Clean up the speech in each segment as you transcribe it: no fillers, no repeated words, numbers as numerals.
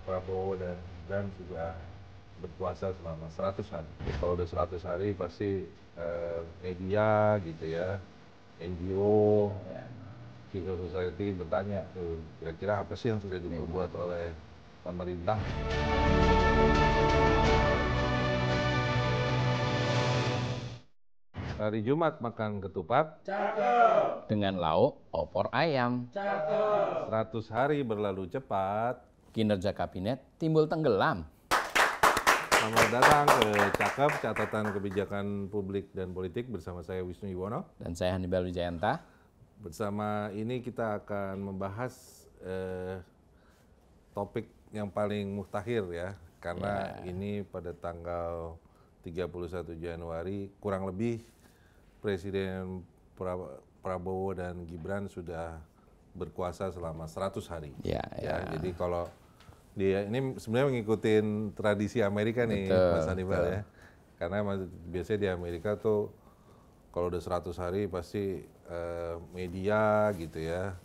Prabowo dan Gibran sudah berkuasa selama 100 hari. Kalau udah 100 hari pasti media gitu ya, NGO, civil society bertanya tuh kira-kira apa sih yang sudah diperbuat oleh pemerintah. Hari Jumat makan ketupat. Cakep. Dengan lauk opor ayam. Cakep. 100 hari berlalu cepat. Kinerja kabinet timbul tenggelam. Selamat datang ke Cakep, catatan kebijakan publik dan politik bersama saya Wisnu Yuwono. Dan saya Hannibal Wijayanta. Bersama ini kita akan membahas topik yang paling mutakhir ya. Karena ini pada tanggal 31 Januari kurang lebih Presiden Prabowo dan Gibran sudah berkuasa selama 100 hari. Ya. Jadi kalau dia ini sebenarnya mengikuti tradisi Amerika nih, Mas Hannibal ya. Karena biasanya di Amerika tuh kalau udah 100 hari pasti media gitu ya,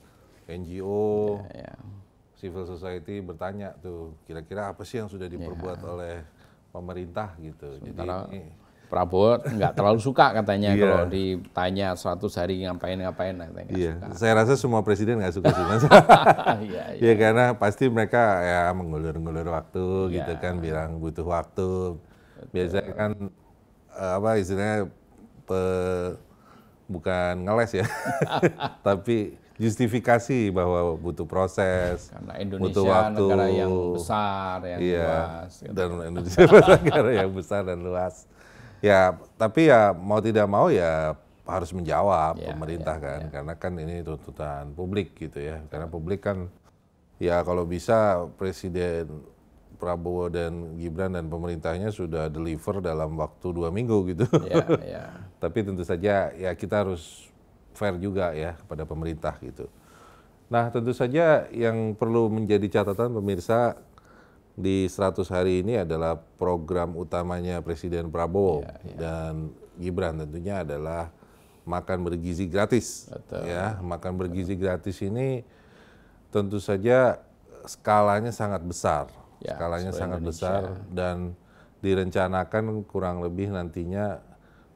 NGO, civil society bertanya tuh kira-kira apa sih yang sudah diperbuat oleh pemerintah gitu. Sementara jadi ini Prabowo nggak terlalu suka katanya kalau ditanya 100 hari ngapain. Saya rasa semua presiden nggak suka sih Mas. Ya karena pasti mereka ya mengulur-ngulur waktu gitu kan, bilang butuh waktu. Biasanya kan apa istilahnya bukan ngeles ya, tapi justifikasi bahwa butuh proses, karena Indonesia butuh waktu, negara yang besar, yang luas. Gitu. Dan Indonesia negara yang besar dan luas. Ya, tapi ya mau tidak mau ya harus menjawab pemerintah kan, karena kan ini tuntutan publik gitu ya. Karena publik kan ya kalau bisa Presiden Prabowo dan Gibran dan pemerintahnya sudah deliver dalam waktu 2 minggu gitu. Tapi tentu saja ya kita harus fair juga ya kepada pemerintah gitu. Nah tentu saja yang perlu menjadi catatan pemirsa di 100 hari ini adalah program utamanya Presiden Prabowo dan Gibran tentunya adalah makan bergizi gratis. Ya, makan bergizi gratis ini tentu saja skalanya sangat besar. Skalanya sangat besar dan direncanakan kurang lebih nantinya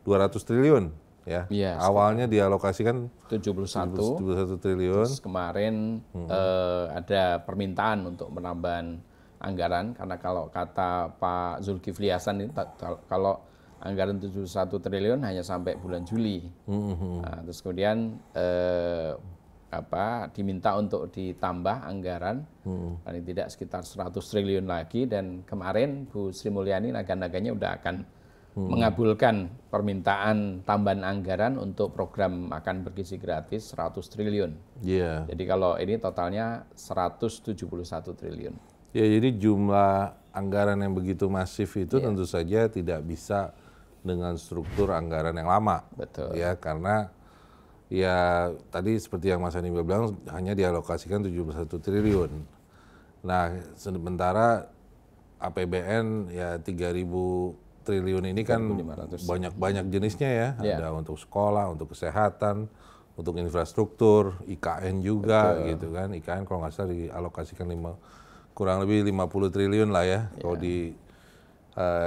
200 triliun ya. Awalnya dialokasikan 71 triliun. Terus kemarin ada permintaan untuk penambahan anggaran, karena kalau kata Pak Zulkifli Hasan ini kalau anggaran 71 triliun hanya sampai bulan Juli. Nah, terus kemudian diminta untuk ditambah anggaran paling tidak sekitar 100 triliun lagi, dan kemarin Bu Sri Mulyani naga-naganya udah akan mengabulkan permintaan tambahan anggaran untuk program makan bergizi gratis 100 triliun. Jadi kalau ini totalnya 171 triliun. Ya, jadi jumlah anggaran yang begitu masif itu tentu saja tidak bisa dengan struktur anggaran yang lama. Betul. Ya, karena ya tadi seperti yang Mas Hannibal bilang hanya dialokasikan 71 triliun. Nah, sementara APBN ya 3.000 triliun ini kan banyak jenisnya ya. Ada untuk sekolah, untuk kesehatan, untuk infrastruktur, IKN juga gitu kan. IKN kalau nggak salah dialokasikan kurang lebih 50 triliun lah ya, kalau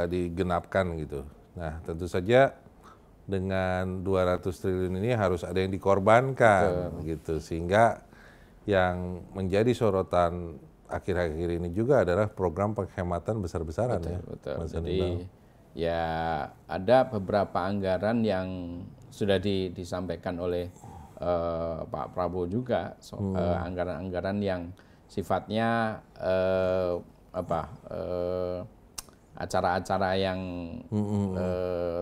digenapkan gitu. Nah tentu saja dengan 200 triliun ini harus ada yang dikorbankan gitu, sehingga yang menjadi sorotan akhir-akhir ini juga adalah program penghematan besar-besaran. Betul. Jadi ya ada beberapa anggaran yang sudah disampaikan oleh Pak Prabowo juga, anggaran-anggaran yang sifatnya acara-acara yang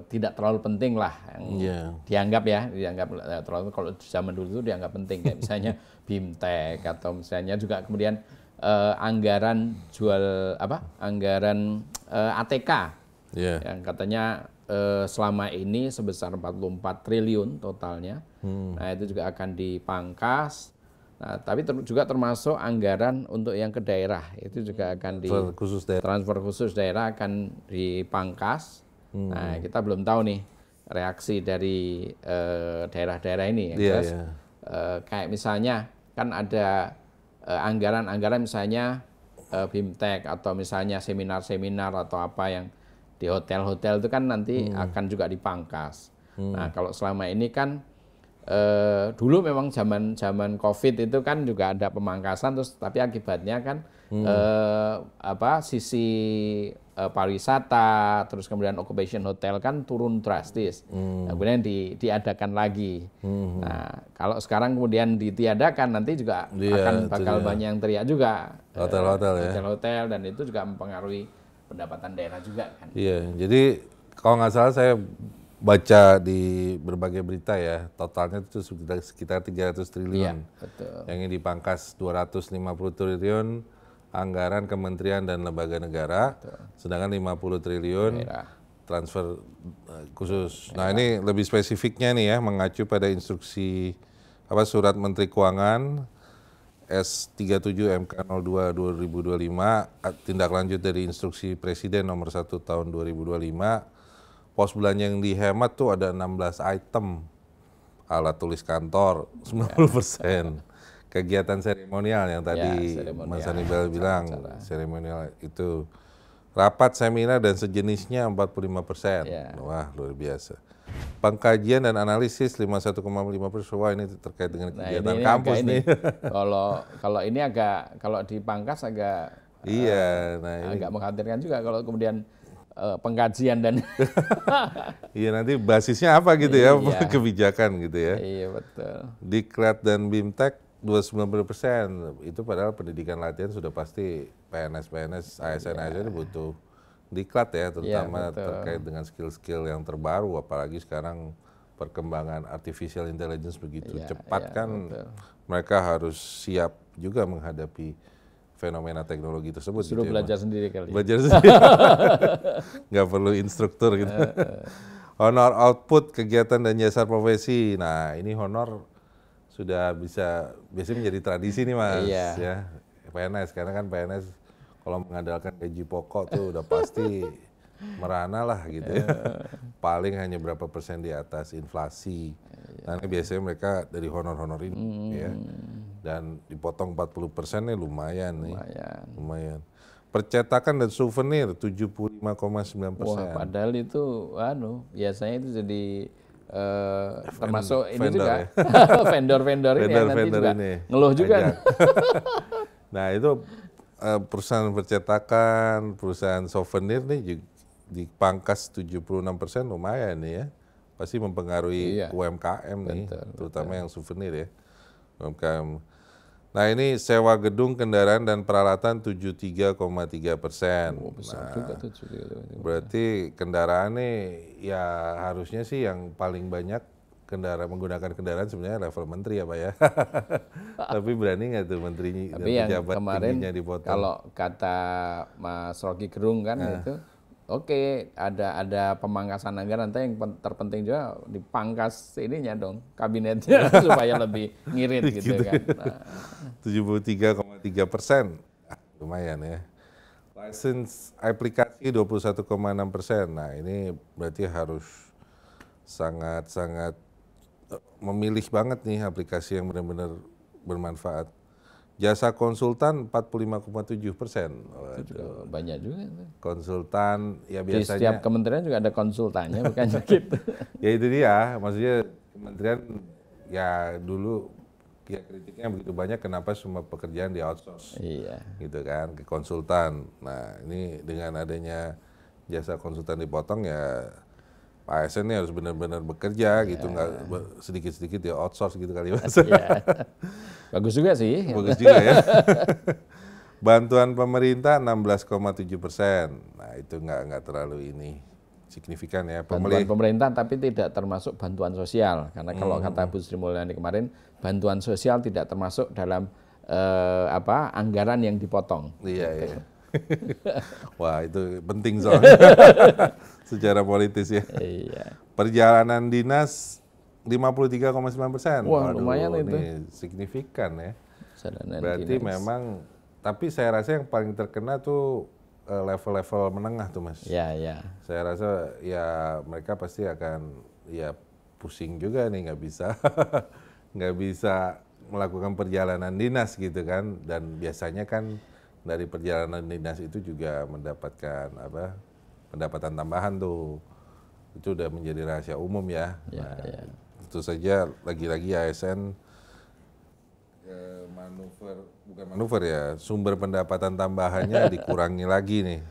tidak terlalu penting lah, yang dianggap terlalu, kalau zaman dulu itu dianggap penting, kayak misalnya BIMTEK atau misalnya juga kemudian anggaran anggaran ATK yang katanya selama ini sebesar 44 triliun totalnya. Nah itu juga akan dipangkas. Nah, tapi juga termasuk anggaran untuk yang ke daerah, itu juga akan transfer khusus daerah akan dipangkas. Nah, kita belum tahu nih reaksi dari daerah-daerah ini. Kayak misalnya kan ada anggaran-anggaran misalnya BIMTEK atau misalnya seminar-seminar atau apa yang di hotel-hotel itu kan nanti akan juga dipangkas. Nah, kalau selama ini kan dulu memang zaman COVID itu kan juga ada pemangkasan, terus tapi akibatnya kan sisi pariwisata, terus kemudian occupation hotel kan turun drastis. Nah, kemudian diadakan lagi. Nah, kalau sekarang kemudian ditiadakan, nanti juga akan bakal banyak yang teriak juga. Hotel-hotel ya. Hotel-hotel, dan itu juga mempengaruhi pendapatan daerah juga kan. Iya, jadi kalau nggak salah saya baca di berbagai berita ya, totalnya itu sekitar 300 triliun. Iya, betul. Yang ini dipangkas 250 triliun anggaran kementerian dan lembaga negara, sedangkan 50 triliun transfer khusus. Nah, ini lebih spesifiknya nih ya, mengacu pada instruksi Surat Menteri Keuangan S37 MK02 2025, tindak lanjut dari instruksi Presiden nomor 1 tahun 2025. Pos belanja yang dihemat tuh ada 16 item. Alat tulis kantor 90%. Kegiatan seremonial yang tadi Mas Hannibal bilang, seremonial itu. Rapat, seminar, dan sejenisnya 45%. Wah, luar biasa. Pengkajian dan analisis 51,5%. Wah, ini terkait dengan kegiatan kampus nih. Kalau ini agak, kalau dipangkas agak agak mengkhawatirkan juga kalau kemudian pengkajian dan iya, nanti basisnya apa gitu ya, kebijakan gitu ya. Iya, betul. Diklat dan BIMTEK 29%. Itu padahal pendidikan latihan sudah pasti PNS, ASN itu butuh diklat ya, terutama terkait dengan skill-skill yang terbaru, apalagi sekarang perkembangan artificial intelligence begitu cepat kan, mereka harus siap juga menghadapi fenomena teknologi tersebut. Suruh gitu belajar sendiri kali. Belajar sendiri. Nggak perlu instruktur gitu. Honor output kegiatan dan jasa profesi. Nah, ini honor sudah biasanya menjadi tradisi nih Mas. Ya, PNS, karena kan PNS kalau mengandalkan gaji pokok tuh udah pasti merana lah gitu ya. Paling hanya berapa persen di atas inflasi. Nah, ini biasanya mereka dari honor-honor ini ya. Dan dipotong 40% nih lumayan nih. Lumayan. Percetakan dan souvenir 75,9%. Wah, padahal itu biasanya itu jadi termasuk ini vendor, juga ya? vendor-vendor ini yang nanti juga ngeluh juga. Nah, itu perusahaan percetakan, perusahaan souvenir nih dipangkas 76%, lumayan nih ya. Pasti mempengaruhi UMKM nih, terutama yang souvenir ya. UMKM. Nah, ini sewa gedung, kendaraan, dan peralatan 73,3%. Besar juga tuh. Berarti kendaraan nih ya harusnya sih yang paling banyak menggunakan kendaraan sebenarnya level menteri ya Pak ya. Tapi berani nggak tuh menteri dan pejabat tingginya dipotong? Kalau kata Mas Rocky Gerung kan itu, ada pemangkasan anggaran, nanti yang terpenting juga dipangkas ininya dong, kabinetnya supaya lebih ngirit gitu kan. Nah. 73,3%, lumayan ya. License aplikasi 21,6%. Nah, ini berarti harus sangat memilih banget nih aplikasi yang benar-benar bermanfaat. Jasa konsultan 45,7%. Banyak juga. Konsultan ya biasanya. Di setiap kementerian juga ada konsultannya, bukannya gitu. Ya itu dia, maksudnya kementerian ya dulu ya kritiknya begitu banyak, kenapa semua pekerjaan di outsource. Iya. Gitu kan, ke konsultan. Nah, ini dengan adanya jasa konsultan dipotong ya ASN ini harus benar-benar bekerja gitu, nggak sedikit-sedikit dia outsource gitu kali Mas. Bagus juga sih. Bagus juga ya. Bantuan pemerintah 16,7%. Nah, itu nggak terlalu signifikan ya. Bantuan pemerintah tapi tidak termasuk bantuan sosial. Karena kalau kata Bu Sri Mulyani kemarin, bantuan sosial tidak termasuk dalam anggaran yang dipotong. Iya. Wah, itu penting soalnya secara politis ya. Iya. Perjalanan dinas 53,9%. Wah, lumayan itu. Ini signifikan ya. Berarti dinas. Memang, tapi saya rasa yang paling terkena tuh level-level menengah tuh Mas. Iya. Saya rasa ya mereka pasti akan pusing juga nih, nggak bisa melakukan perjalanan dinas gitu kan. Dan biasanya kan dari perjalanan dinas itu juga mendapatkan pendapatan tambahan tuh. Itu udah menjadi rahasia umum ya. Tentu saja lagi-lagi ASN bukan manuver ya, sumber pendapatan tambahannya dikurangi lagi nih.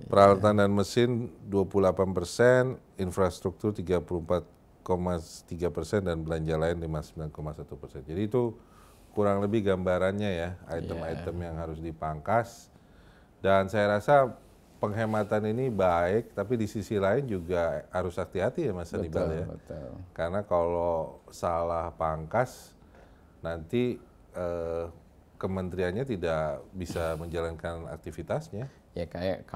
Peralatan dan mesin 28%, infrastruktur 34,3% dan belanja lain 59,1%. Jadi itu kurang lebih gambarannya ya, item-item yang harus dipangkas. Dan saya rasa penghematan ini baik, tapi di sisi lain juga harus hati-hati ya Mas Hannibal ya. Betul. Karena kalau salah pangkas, nanti kementeriannya tidak bisa menjalankan aktivitasnya. Ya kayak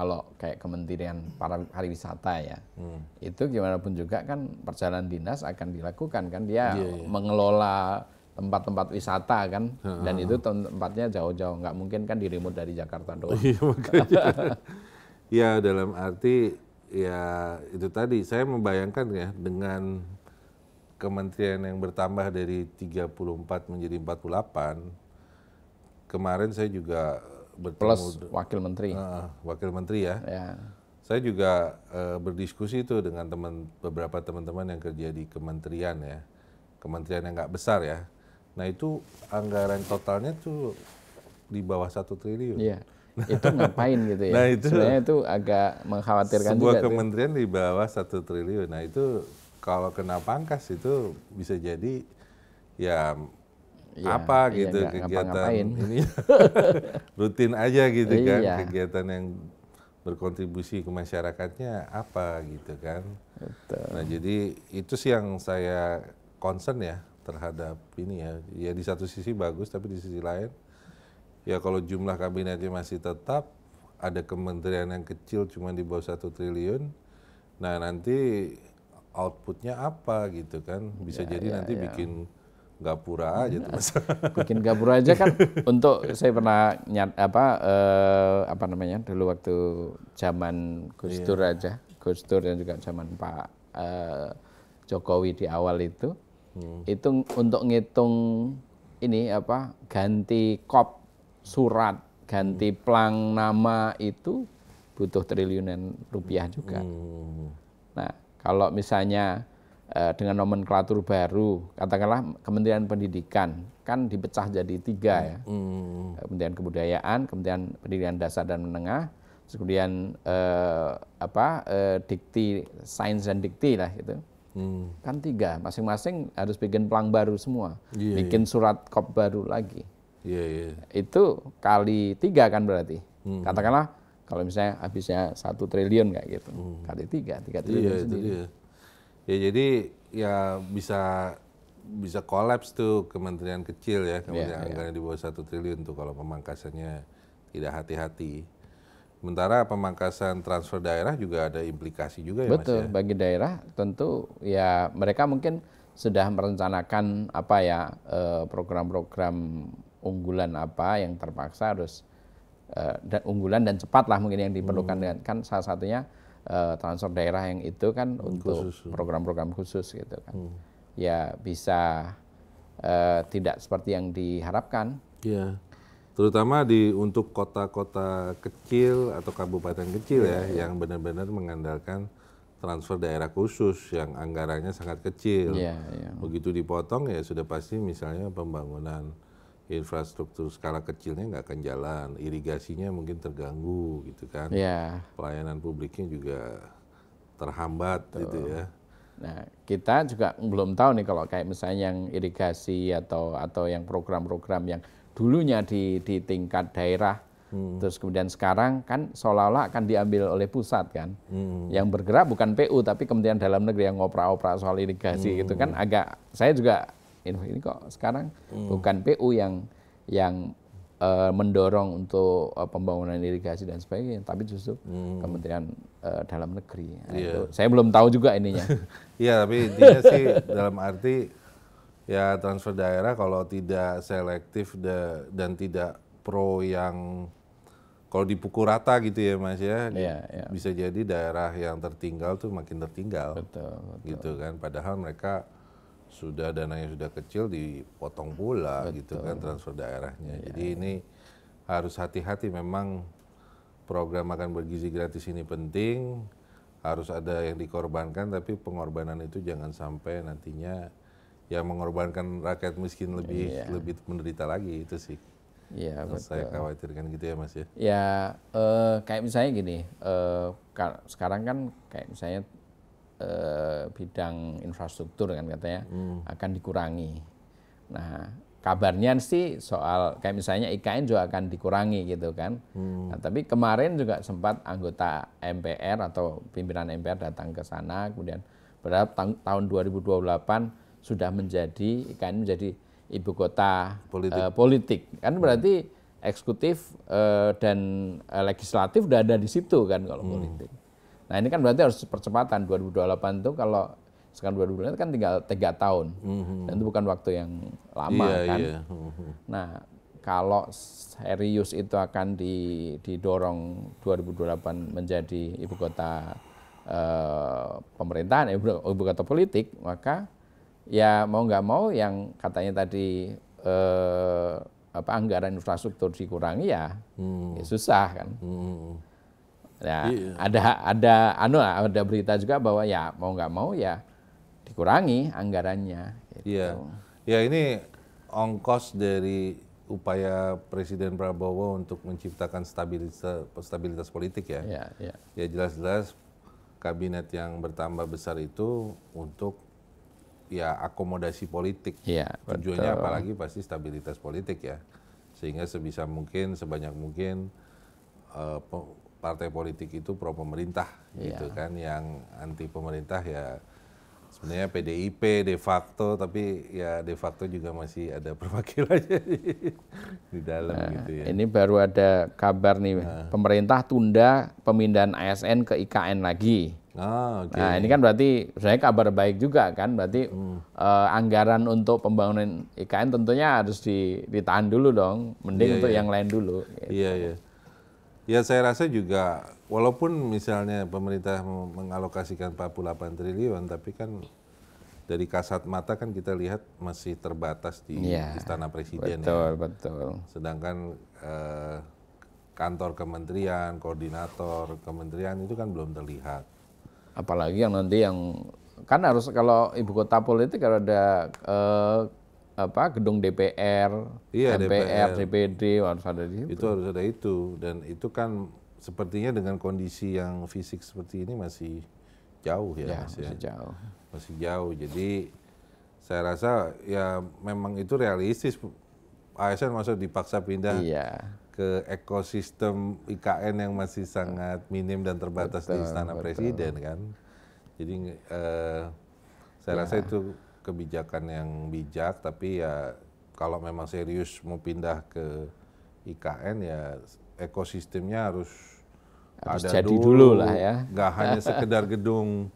Kementerian Pariwisata ya, itu gimana pun juga kan perjalanan dinas akan dilakukan kan, dia mengelola tempat-tempat wisata kan, dan itu tempatnya jauh-jauh, nggak mungkin kan di-remote dari Jakarta doang. Iya makanya. Ya dalam arti ya itu tadi saya membayangkan ya dengan kementerian yang bertambah dari 34 menjadi 48. Kemarin saya juga bertemu plus wakil menteri. Wakil menteri ya. Saya juga berdiskusi itu dengan beberapa teman-teman yang kerja di kementerian ya. Kementerian yang nggak besar ya. Nah itu anggaran totalnya tuh di bawah 1 triliun. Iya. Itu ngapain gitu ya? Nah, itu sebenarnya itu agak mengkhawatirkan sebuah juga. Kementerian di bawah 1 triliun. Nah itu kalau kena pangkas itu bisa jadi ya apa gitu kegiatan ini rutin aja gitu kan, kegiatan yang berkontribusi ke masyarakatnya apa gitu kan. Betul. Nah jadi itu sih yang saya concern ya terhadap ini ya. Ya di satu sisi bagus, tapi di sisi lain ya kalau jumlah kabinetnya masih tetap, ada kementerian yang kecil cuma di bawah 1 triliun, nah nanti outputnya apa gitu kan, bisa jadi nanti bikin gapura aja tuh Mas. Bikin gapura aja kan. Untuk saya pernah dulu waktu zaman Gus Dur aja, Gus Dur dan juga zaman Pak Jokowi di awal itu untuk ngitung ini ganti kop surat, ganti plang nama itu butuh triliunan rupiah juga. Nah kalau misalnya dengan nomenklatur baru, katakanlah Kementerian Pendidikan kan dipecah jadi 3 ya, Kementerian Kebudayaan, Kementerian Pendidikan Dasar dan Menengah, kemudian Dikti, Sains dan Dikti lah gitu, kan 3, masing-masing harus bikin plang baru semua, bikin surat kop baru lagi, itu kali 3 kan berarti, katakanlah kalau misalnya habisnya 1 triliun kayak gitu, kali 3 triliun sendiri. Ya jadi ya bisa kolaps tuh kementerian kecil ya, kementerian anggaran di bawah 1 triliun tuh kalau pemangkasannya tidak hati-hati. Sementara pemangkasan transfer daerah juga ada implikasi juga ya Mas ya? Betul, bagi daerah tentu ya mereka mungkin sudah merencanakan program-program unggulan apa yang terpaksa harus unggulan dan cepat lah mungkin yang diperlukan, kan salah satunya transfer daerah yang itu kan untuk program-program khusus gitu kan. Ya bisa tidak seperti yang diharapkan. Iya. Terutama untuk kota-kota kecil atau kabupaten kecil yang benar-benar mengandalkan transfer daerah khusus yang anggarannya sangat kecil. Begitu dipotong ya sudah pasti misalnya pembangunan infrastruktur skala kecilnya nggak akan jalan, irigasinya mungkin terganggu gitu kan, pelayanan publiknya juga terhambat gitu ya. Nah kita juga belum tahu nih kalau kayak misalnya yang irigasi atau yang program-program yang dulunya di tingkat daerah, terus kemudian sekarang kan seolah-olah akan diambil oleh pusat kan, yang bergerak bukan PU tapi Kementerian Dalam Negeri yang ngoprek-oprek soal irigasi gitu kan, agak saya juga ini kok sekarang bukan PU yang mendorong untuk pembangunan irigasi dan sebagainya, tapi justru Kementerian Dalam Negeri. Nah, itu saya belum tahu juga ininya. Iya, tapi intinya sih dalam arti ya transfer daerah kalau tidak selektif dan tidak pro yang kalau dipukul rata gitu ya Mas ya, bisa jadi daerah yang tertinggal tuh makin tertinggal. Betul. Gitu kan, padahal mereka dananya sudah kecil dipotong pula gitu kan transfer daerahnya. Jadi ini harus hati-hati. Memang program makan bergizi gratis ini penting, harus ada yang dikorbankan, tapi pengorbanan itu jangan sampai nantinya yang mengorbankan rakyat miskin lebih menderita lagi, itu sih. Iya, betul. Saya khawatirkan gitu ya Mas ya. Ya, kayak misalnya gini, sekarang kan kayak misalnya bidang infrastruktur kan katanya akan dikurangi. Nah, kabarnya sih soal kayak misalnya IKN juga akan dikurangi gitu kan. Nah, tapi kemarin juga sempat anggota MPR atau pimpinan MPR datang ke sana, kemudian berharap tahun 2028 sudah menjadi IKN menjadi ibu kota politik. Kan berarti eksekutif dan legislatif udah ada di situ kan kalau politik. Nah ini kan berarti harus percepatan 2028 itu, kalau sekarang 2028 kan tinggal 3 tahun dan itu bukan waktu yang lama kan. Nah kalau serius itu akan didorong 2028 menjadi ibu kota pemerintahan, ibu kota politik, maka ya mau nggak mau yang katanya tadi anggaran infrastruktur dikurangi ya susah kan. Ya, ada berita juga bahwa ya mau nggak mau ya dikurangi anggarannya. Gitu. Iya, ya ini ongkos dari upaya Presiden Prabowo untuk menciptakan stabilitas politik ya. Ya jelas-jelas kabinet yang bertambah besar itu untuk ya akomodasi politik. Tujuannya apalagi pasti stabilitas politik ya, sehingga sebisa mungkin, sebanyak mungkin partai politik itu pro pemerintah gitu kan, yang anti pemerintah ya sebenarnya PDIP de facto, tapi ya de facto juga masih ada perwakilannya di dalam gitu ya. Ini baru ada kabar nih, pemerintah tunda pemindahan ASN ke IKN lagi. Nah ini kan berarti sebenarnya kabar baik juga kan, berarti anggaran untuk pembangunan IKN tentunya harus ditahan dulu dong, mending untuk yang lain dulu. Gitu. Iya. Ya saya rasa juga walaupun misalnya pemerintah mengalokasikan 48 triliun, tapi kan dari kasat mata kan kita lihat masih terbatas di Istana Presiden. Betul. Sedangkan kantor kementerian, koordinator kementerian itu kan belum terlihat. Apalagi yang nanti yang kan harus, kalau ibu kota politik kalau ada gedung DPR, MPR, DPD harus ada di situ. Itu harus ada itu, dan itu kan sepertinya dengan kondisi yang fisik seperti ini masih jauh ya, Mas, masih jauh. Jadi saya rasa ya memang itu realistis. ASN masa dipaksa pindah ke ekosistem IKN yang masih sangat minim dan terbatas di Istana Presiden kan. Jadi saya rasa itu kebijakan yang bijak, tapi ya kalau memang serius mau pindah ke IKN ya ekosistemnya harus ada jadi dulu lah ya. Nggak hanya sekedar gedung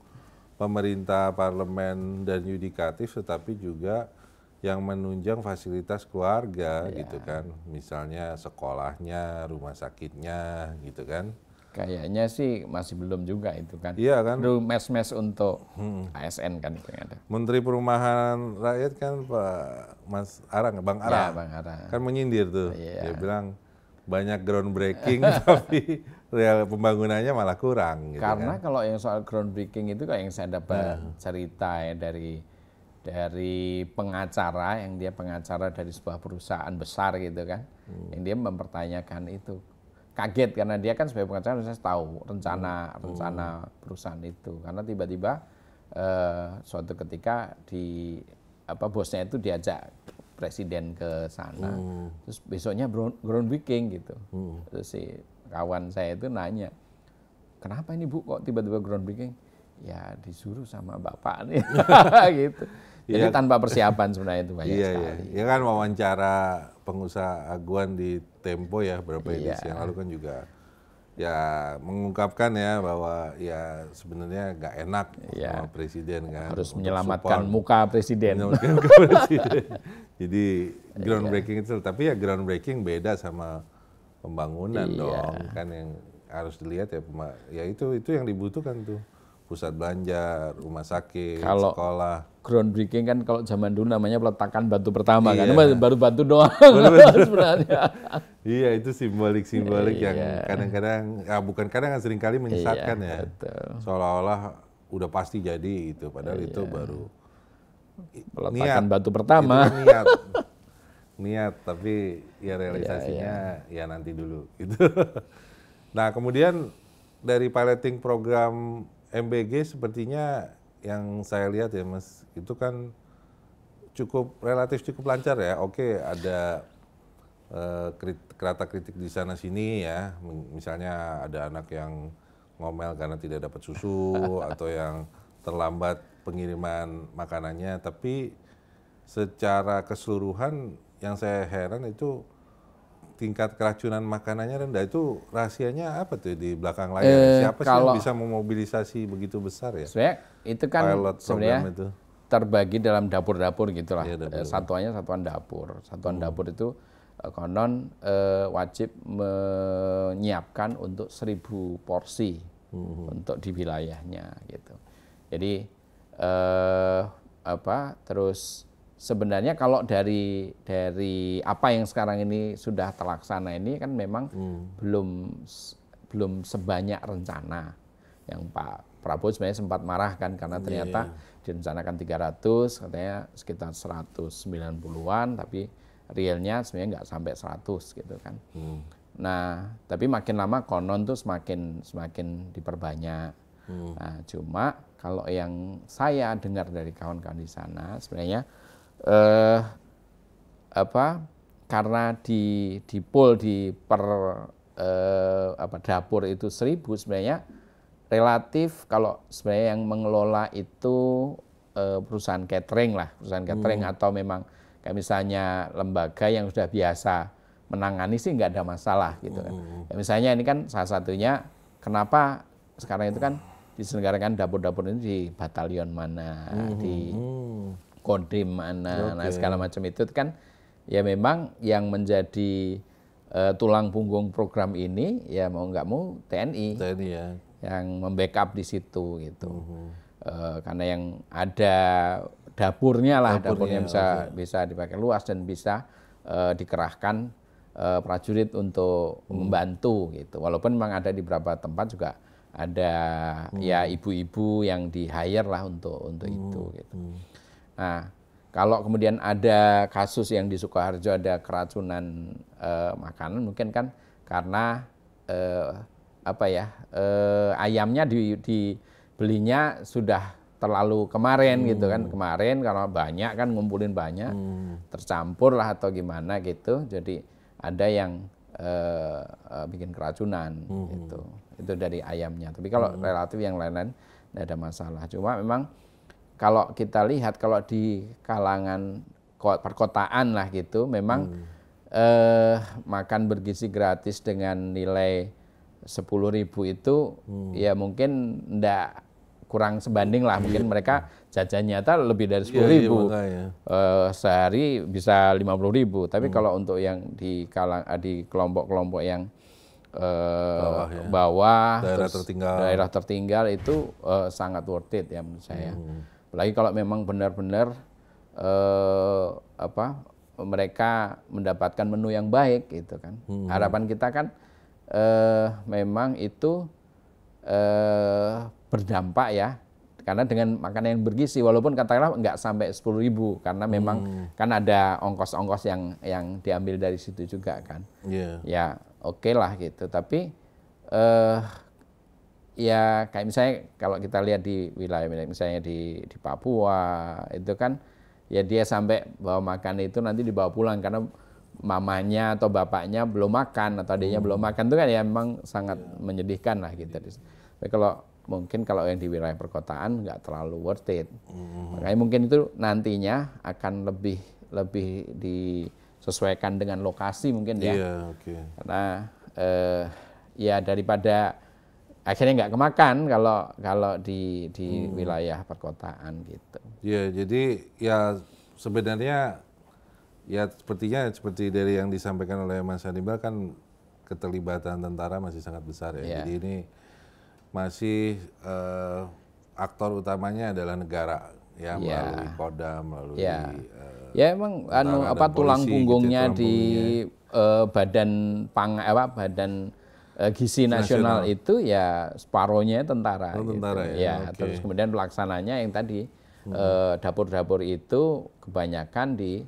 pemerintah, parlemen, dan yudikatif, tetapi juga yang menunjang fasilitas keluarga gitu kan. Misalnya sekolahnya, rumah sakitnya gitu kan. Kayaknya sih masih belum juga itu kan. Iya kan. Itu mes-mes untuk ASN kan itu yang ada. Menteri Perumahan Rakyat kan Bang Arang. Bang Arang. Kan menyindir tuh. Dia bilang banyak groundbreaking tapi real pembangunannya malah kurang. Gitu karena kan. Kalau yang soal groundbreaking itu kayak yang saya dapat cerita ya dari pengacara, yang dia pengacara dari sebuah perusahaan besar gitu kan. Yang dia mempertanyakan itu. Kaget karena dia kan sebagai pengacara saya tahu rencana perusahaan itu, karena tiba-tiba suatu ketika bosnya itu diajak presiden ke sana, terus besoknya groundbreaking gitu. Terus si kawan saya itu nanya, kenapa ini Bu kok tiba-tiba groundbreaking? Ya disuruh sama bapak nih gitu. Jadi tanpa persiapan sebenarnya itu banyak sekali. Iya kan wawancara pengusaha aguan di Tempo ya beberapa edisi yang lalu kan juga ya mengungkapkan ya bahwa ya sebenarnya nggak enak sama presiden kan. Harus menyelamatkan muka presiden. Jadi groundbreaking itu, tapi ya groundbreaking beda sama pembangunan dong kan, yang harus dilihat ya itu yang dibutuhkan tuh. pusat belanja, rumah sakit, Kalau sekolah. groundbreaking kan kalau zaman dulu namanya peletakan batu pertama kan, Iya. baru batu doang sebenarnya. Iya, itu simbolik-simbolik yang Iya. kadang-kadang, bukan kadang, seringkali menyesatkan Iya, ya. betul. Seolah-olah udah pasti jadi itu, padahal itu baru Peletakan niat. batu pertama. Itu kan niat. Niat, tapi ya realisasinya ya nanti dulu gitu. Nah, kemudian dari piloting program MBG sepertinya yang saya lihat ya Mas, itu kan relatif cukup lancar ya. Oke, ada kata kritik di sana sini ya. Misalnya ada anak yang ngomel karena tidak dapat susu atau yang terlambat pengiriman makanannya, tapi secara keseluruhan yang saya heran itu tingkat keracunan makanannya rendah. Itu rahasianya apa tuh di belakang layar? Siapa sih yang bisa memobilisasi begitu besar ya? Sebenarnya itu kan sebenarnya itu terbagi dalam dapur-dapur gitulah. Iya, dapur. Satuannya satuan dapur. Satuan dapur itu konon wajib menyiapkan untuk 1.000 porsi untuk di wilayahnya gitu. Jadi terus sebenarnya kalau dari apa yang sekarang ini sudah terlaksana ini kan memang belum sebanyak rencana. Yang Pak Prabowo sebenarnya sempat marah kan karena ternyata direncanakan 300, katanya sekitar 190-an, tapi realnya sebenarnya nggak sampai 100 gitu kan. Nah, tapi makin lama konon tuh semakin diperbanyak. Nah, cuma kalau yang saya dengar dari kawan-kawan di sana sebenarnya karena di pool dapur itu 1.000 sebenarnya relatif, kalau sebenarnya yang mengelola itu perusahaan catering atau memang kayak misalnya lembaga yang sudah biasa menangani sih nggak ada masalah gitu kan. Ya, misalnya ini kan salah satunya kenapa sekarang itu kan diselenggarakan dapur-dapur ini di batalion mana, di kodim mana, nah segala macam itu kan ya memang yang menjadi tulang punggung program ini ya mau nggak mau TNI ya, yang membackup di situ gitu. Karena yang ada dapurnya bisa dipakai luas dan bisa dikerahkan prajurit untuk membantu gitu. Walaupun memang ada di beberapa tempat juga ada ya ibu-ibu yang di hire lah untuk itu gitu. Nah, kalau kemudian ada kasus yang di Sukoharjo ada keracunan makanan, mungkin kan karena ayamnya dibelinya sudah terlalu kemarin gitu kan, kemarin karena banyak kan ngumpulin banyak, tercampur lah atau gimana gitu, jadi ada yang bikin keracunan gitu. Itu dari ayamnya. Tapi kalau relatif yang lain-lain tidak ada masalah. Cuma memang kalau kita lihat kalau di kalangan perkotaan lah gitu, memang makan bergizi gratis dengan nilai 10.000 itu ya mungkin enggak, kurang sebanding lah. Mungkin mereka jajan nyata lebih dari 10.000. Sehari bisa 50.000. Tapi kalau untuk yang di kelompok-kelompok yang bawah, daerah tertinggal itu sangat worth it ya menurut saya. Apalagi kalau memang benar-benar mereka mendapatkan menu yang baik gitu kan. Harapan kita kan memang itu berdampak ya, karena dengan makanan yang bergizi walaupun katakanlah nggak sampai 10.000 karena memang kan ada ongkos-ongkos yang diambil dari situ juga kan. Ya oke lah gitu, tapi ya kayak misalnya kalau kita lihat di wilayah misalnya di Papua itu kan ya dia sampai bawa makan itu nanti dibawa pulang karena mamanya atau bapaknya belum makan atau adiknya belum makan, itu kan ya memang sangat menyedihkan lah gitu. Tapi kalau mungkin kalau yang di wilayah perkotaan nggak terlalu worth it, makanya mungkin itu nantinya akan lebih disesuaikan dengan lokasi mungkin ya. Karena ya daripada akhirnya nggak kemakan kalau di wilayah perkotaan gitu. Ya, jadi ya sebenarnya ya seperti dari yang disampaikan oleh Mas Hannibal kan keterlibatan tentara masih sangat besar ya. Jadi ini masih aktor utamanya adalah negara ya, melalui Kodam, melalui ya emang tulang punggungnya gitu, di badan badan gizi nasional itu ya separohnya tentara. Tentara gitu. Ya. Terus kemudian pelaksananya yang tadi dapur-dapur itu kebanyakan di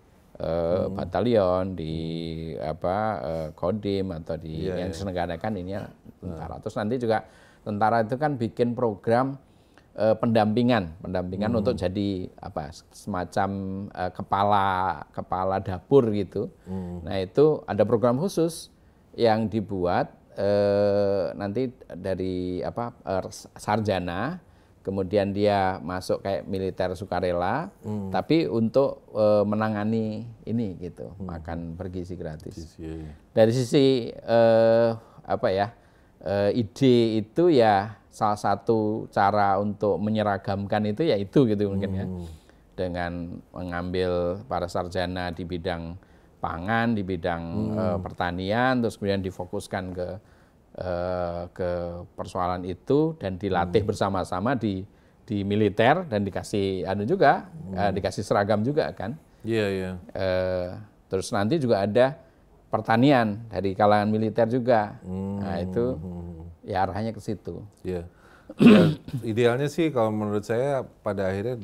batalion, di Kodim atau di yang diselenggarakan ini tentara. Terus nanti juga tentara itu kan bikin program pendampingan untuk jadi semacam kepala dapur gitu. Nah itu ada program khusus yang dibuat nanti dari sarjana, kemudian dia masuk kayak militer sukarela, tapi untuk menangani ini gitu, makan bergizi gratis. Dari sisi ide itu ya salah satu cara untuk menyeragamkan itu ya itu gitu mungkin ya, dengan mengambil para sarjana di bidang pangan, di bidang pertanian, terus kemudian difokuskan ke persoalan itu dan dilatih bersama-sama di militer dan dikasih dikasih seragam juga kan. Iya. Terus nanti juga ada pertanian dari kalangan militer juga. Nah itu ya arahnya ke situ. Iya. Idealnya sih kalau menurut saya pada akhirnya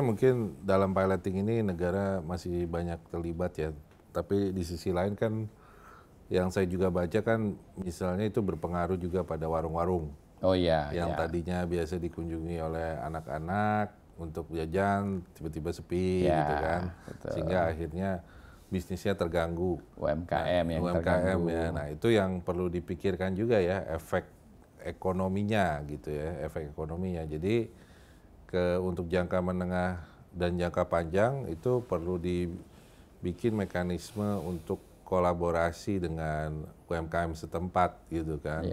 mungkin dalam piloting ini negara masih banyak terlibat ya. Tapi di sisi lain kan yang saya juga baca kan misalnya itu berpengaruh juga pada warung-warung. Oh iya. Yang tadinya biasa dikunjungi oleh anak-anak untuk jajan tiba-tiba sepi gitu kan. Betul. Sehingga akhirnya bisnisnya terganggu. UMKM yang terganggu. Ya. Nah itu yang perlu dipikirkan juga ya, efek ekonominya gitu ya, efek ekonominya. Jadi untuk jangka menengah dan jangka panjang itu perlu dibikin mekanisme untuk kolaborasi dengan UMKM setempat gitu kan,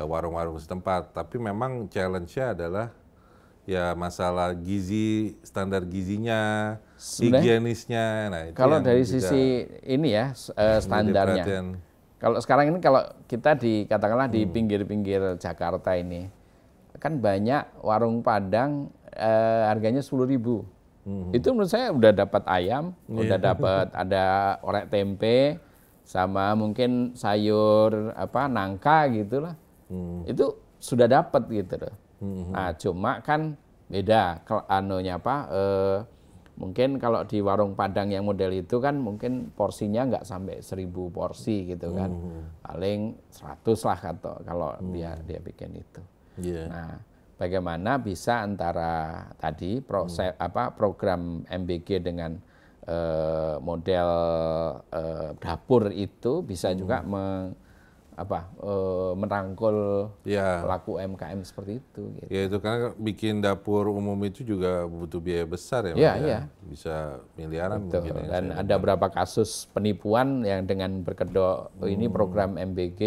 warung-warung setempat. Tapi memang challenge-nya adalah ya masalah gizi, standar gizinya, higienisnya. Nah, itu kalau dari sisi ini ya standarnya. Kalau sekarang ini kalau kita katakanlah di pinggir-pinggir Jakarta ini kan banyak warung Padang harganya 10.000. Itu menurut saya udah dapat ayam, udah dapat ada orek tempe, sama mungkin sayur nangka gitulah. Itu sudah dapat gitu loh. Nah cuma kan beda mungkin kalau di warung Padang yang model itu kan mungkin porsinya nggak sampai 1.000 porsi gitu kan, paling 100 lah kalau dia bikin itu. Nah bagaimana bisa antara tadi program MBG dengan model dapur itu bisa juga merangkul pelaku UMKM seperti itu. Gitu. Ya itu karena bikin dapur umum itu juga butuh biaya besar ya. Iya. Bisa miliaran. Betul. Mungkin. Dan ada beberapa kasus penipuan yang dengan berkedok ini program MBG.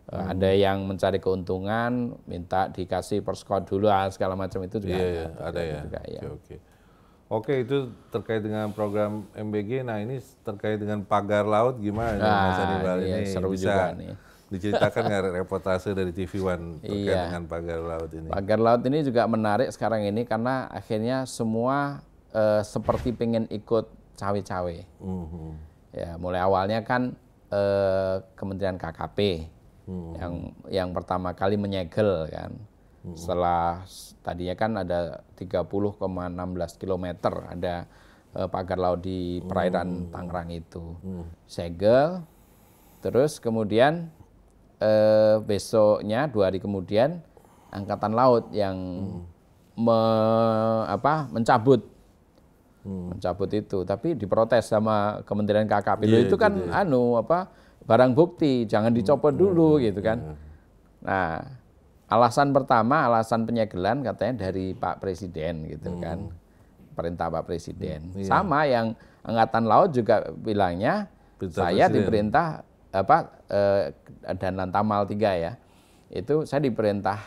Ada yang mencari keuntungan, minta dikasih perskot dulu, segala macam itu juga ada ya. Juga, ya. Oke, itu terkait dengan program MBG. Nah ini terkait dengan pagar laut gimana Mas Hannibal ini seru bisa juga nih. Diceritakan nggak reportase dari TV One terkait dengan pagar laut ini? Pagar laut ini juga menarik sekarang ini karena akhirnya semua seperti pengen ikut cawe-cawe. Ya, mulai awalnya kan Kementerian KKP. Yang pertama kali menyegel kan, setelah tadinya kan ada 30,16 km ada pagar laut di perairan Tangerang itu, segel, terus kemudian besoknya 2 hari kemudian Angkatan Laut yang mencabut itu, tapi diprotes sama Kementerian KKP itu kan barang bukti, jangan dicopot dulu gitu kan. Nah, alasan pertama, alasan penyegelan katanya dari Pak Presiden gitu kan. Perintah Pak Presiden. Sama yang Angkatan Laut juga bilangnya, saya diperintah dan Lantamal 3 ya. Itu saya diperintah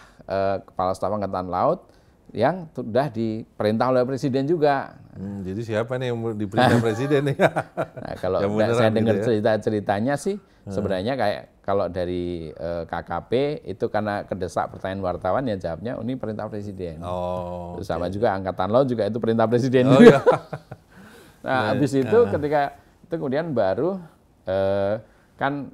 Kepala Staf Angkatan Laut yang sudah diperintah oleh presiden juga. Jadi siapa nih yang diperintah presiden nih? Nah, kalau saya dengar gitu ya? Cerita-ceritanya sih sebenarnya kayak kalau dari KKP itu karena kedesak pertanyaan wartawan ya jawabnya ini perintah presiden. Terus sama juga Angkatan Laut juga itu perintah presiden juga. Nah, habis itu ketika itu kemudian baru kan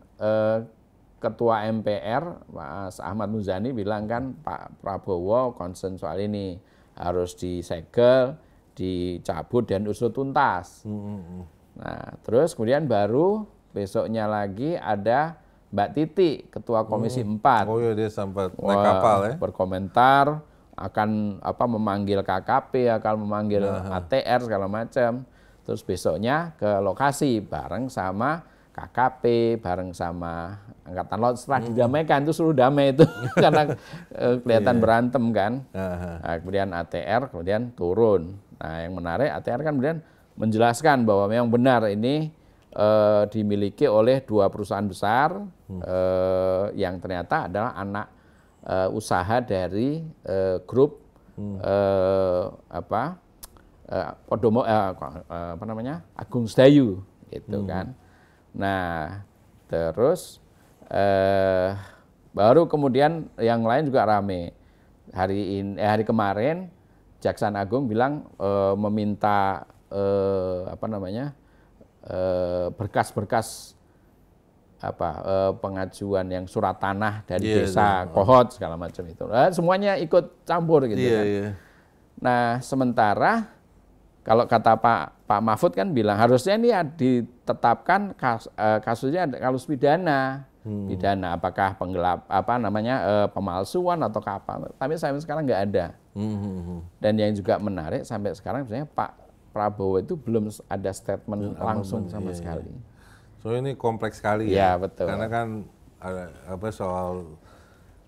Ketua MPR Mas Ahmad Muzani bilang kan Pak Prabowo concern soal ini harus disegel, dicabut dan usut tuntas. Nah, terus kemudian baru besoknya lagi ada Mbak Titi, Ketua Komisi 4. Oh iya, dia sempat naik kapal ya. Berkomentar akan memanggil KKP, akan memanggil ATR segala macam. Terus besoknya ke lokasi bareng sama KKP, bareng sama Angkatan Laut. Setelah didamaikan itu suruh damai itu karena kelihatan berantem kan. Nah, kemudian ATR kemudian turun. Nah, yang menarik ATR kan kemudian menjelaskan bahwa memang benar ini dimiliki oleh 2 perusahaan besar yang ternyata adalah anak usaha dari grup Podomo Agung Sedayu gitu kan. Nah, terus baru kemudian yang lain juga rame. Hari kemarin Jaksa Agung bilang meminta berkas-berkas pengajuan yang surat tanah dari desa Kohot segala macam itu. Semuanya ikut campur gitu kan. Nah, sementara kalau kata Pak Mahfud kan bilang harusnya ini ditetapkan kasusnya kasus pidana. Pidana apakah pemalsuan atau apa. Tapi sampai sekarang nggak ada. Dan yang juga menarik sampai sekarang sebenarnya Pak Prabowo itu belum ada statement langsung sama sekali. So ini kompleks sekali ya. Betul. Karena kan soal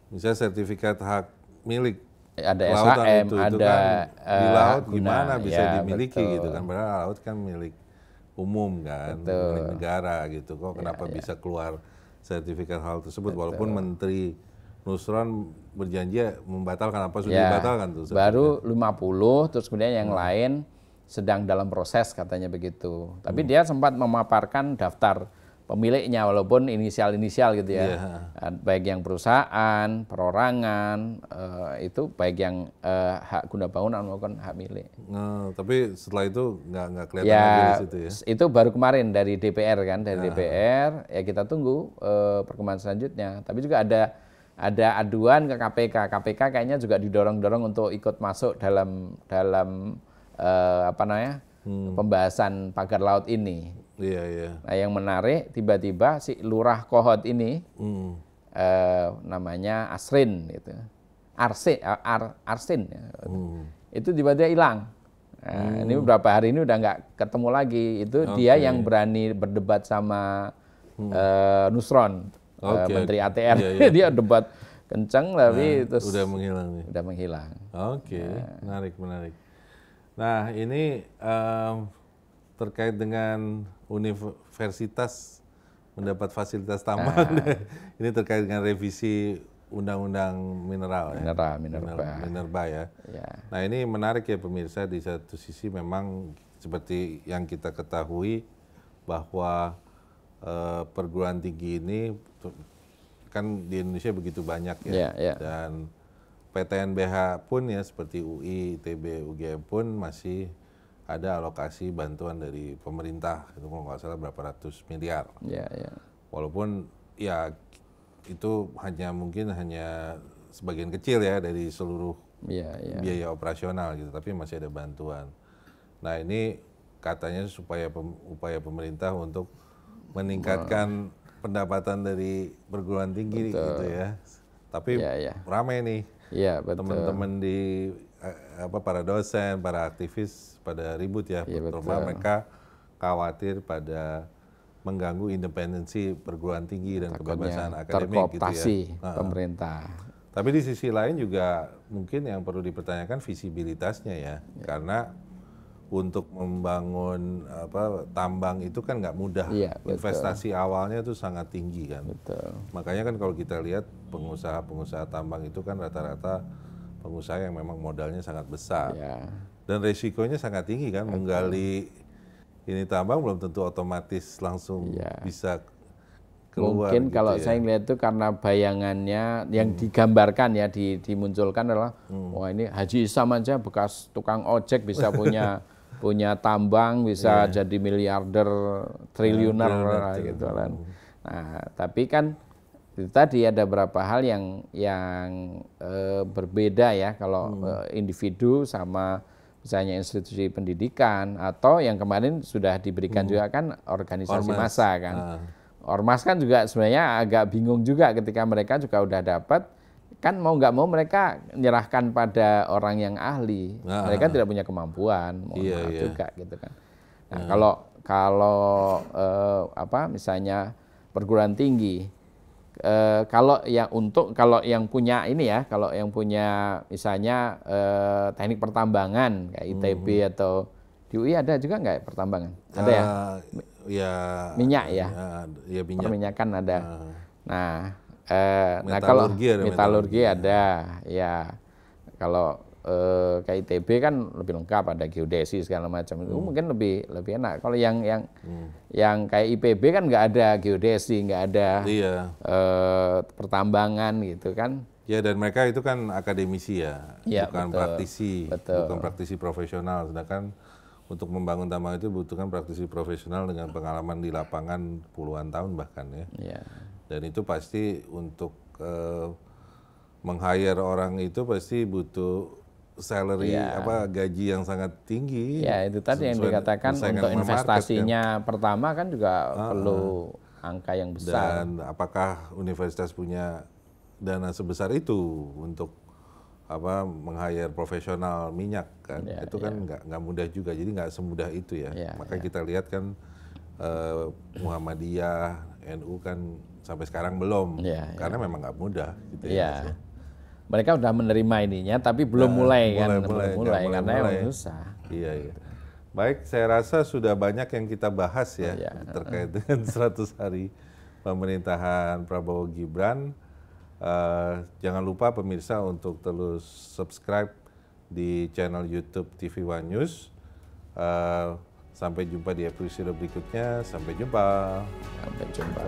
misalnya sertifikat hak milik ada SHM, ada kan, di laut gimana bisa dimiliki betul. gitu kan, padahal laut kan milik umum kan, milik negara gitu. Kok kenapa bisa keluar sertifikat hal tersebut walaupun Menteri Nusron berjanji membatalkan apa sudah dibatalkan tuh. Baru 50 terus kemudian yang lain sedang dalam proses katanya begitu. Tapi dia sempat memaparkan daftar pemiliknya walaupun inisial-inisial gitu ya. Baik yang perusahaan, perorangan, itu baik yang hak guna bangunan maupun hak milik. Tapi setelah itu nggak kelihatan lagi di situ ya? Itu baru kemarin dari DPR kan, DPR ya kita tunggu perkembangan selanjutnya. Tapi juga ada aduan ke KPK. KPK kayaknya juga didorong-dorong untuk ikut masuk dalam pembahasan pagar laut ini. Nah, yang menarik tiba-tiba si Lurah Kohot ini namanya Asrin gitu. Arsin ya. Itu tiba-tiba hilang. Nah, ini beberapa hari ini udah nggak ketemu lagi. Itu dia yang berani berdebat sama Nusron, Menteri ATR. Dia debat kencang tapi terus udah menghilang nih. Udah menghilang. Menarik. Nah, ini terkait dengan universitas mendapat fasilitas tambang. Ini terkait dengan revisi Undang-Undang Mineral ya. Minerba ya. Nah, ini menarik ya pemirsa, di satu sisi memang seperti yang kita ketahui bahwa perguruan tinggi ini kan di Indonesia begitu banyak ya. Dan PTNBH pun ya seperti UI, ITB, UGM pun masih ada alokasi bantuan dari pemerintah, itu kalau nggak salah berapa ratus miliar. Walaupun ya itu mungkin hanya sebagian kecil ya dari seluruh biaya operasional gitu, tapi masih ada bantuan. Nah, ini katanya upaya pemerintah untuk meningkatkan pendapatan dari perguruan tinggi gitu ya. Tapi ramai nih. Teman-teman di para dosen, para aktivis pada ribut ya, terutama mereka khawatir pada mengganggu independensi perguruan tinggi dan kebebasan akademik gitu ya. Pemerintah. Tapi di sisi lain juga mungkin yang perlu dipertanyakan visibilitasnya ya, karena untuk membangun tambang itu kan nggak mudah. Investasi awalnya itu sangat tinggi kan. Makanya kan kalau kita lihat pengusaha-pengusaha tambang itu kan rata-rata pengusaha yang memang modalnya sangat besar. Ya. Dan resikonya sangat tinggi kan, menggali ini tambang belum tentu otomatis langsung bisa keluar. Mungkin gitu kalau ya. saya lihat itu karena bayangannya yang digambarkan ya, dimunculkan adalah, wah ini Haji Isam aja bekas tukang ojek bisa punya tambang, bisa jadi miliarder, triliuner gitu kan. Nah, tapi kan itu tadi ada beberapa hal yang berbeda ya kalau individu sama misalnya institusi pendidikan atau yang kemarin sudah diberikan juga kan organisasi massa kan. Ormas kan juga sebenarnya agak bingung juga ketika mereka juga udah dapat, kan mau nggak mau mereka menyerahkan pada orang yang ahli. Mereka tidak punya kemampuan, juga gitu kan. Nah, kalau misalnya perguruan tinggi, kalau yang punya ini ya, kalau yang punya misalnya teknik pertambangan kayak ITB atau di UI ada juga nggak pertambangan? Ada ya? Ya minyak ya? Ya minyak. Perminyakan ada. Nah, kalau metalurgi ada, ya. Kalau kayak ITB kan lebih lengkap, ada geodesi segala macam. Itu mungkin lebih enak. Kalau yang kayak IPB kan nggak ada geodesi, nggak ada pertambangan gitu kan. Ya, dan mereka itu kan akademisi bukan praktisi, bukan praktisi profesional. Sedangkan untuk membangun tambang itu butuhkan praktisi profesional dengan pengalaman di lapangan puluhan tahun bahkan ya. Dan itu pasti untuk meng-hire orang itu pasti butuh salary gaji yang sangat tinggi. Ya, itu tadi yang dikatakan untuk investasinya pertama kan juga perlu angka yang besar. Dan apakah universitas punya dana sebesar itu untuk meng-hire profesional minyak kan, itu kan nggak mudah juga, jadi nggak semudah itu ya. Maka kita lihat kan Muhammadiyah, NU kan sampai sekarang belum, karena memang nggak mudah gitu ya. Mereka udah menerima ininya, tapi belum mulai karena yang susah. Iya. Baik, saya rasa sudah banyak yang kita bahas ya terkait dengan 100 hari pemerintahan Prabowo Gibran. Jangan lupa pemirsa untuk terus subscribe di channel YouTube TV One News. Sampai jumpa di episode berikutnya. Sampai jumpa. Sampai jumpa.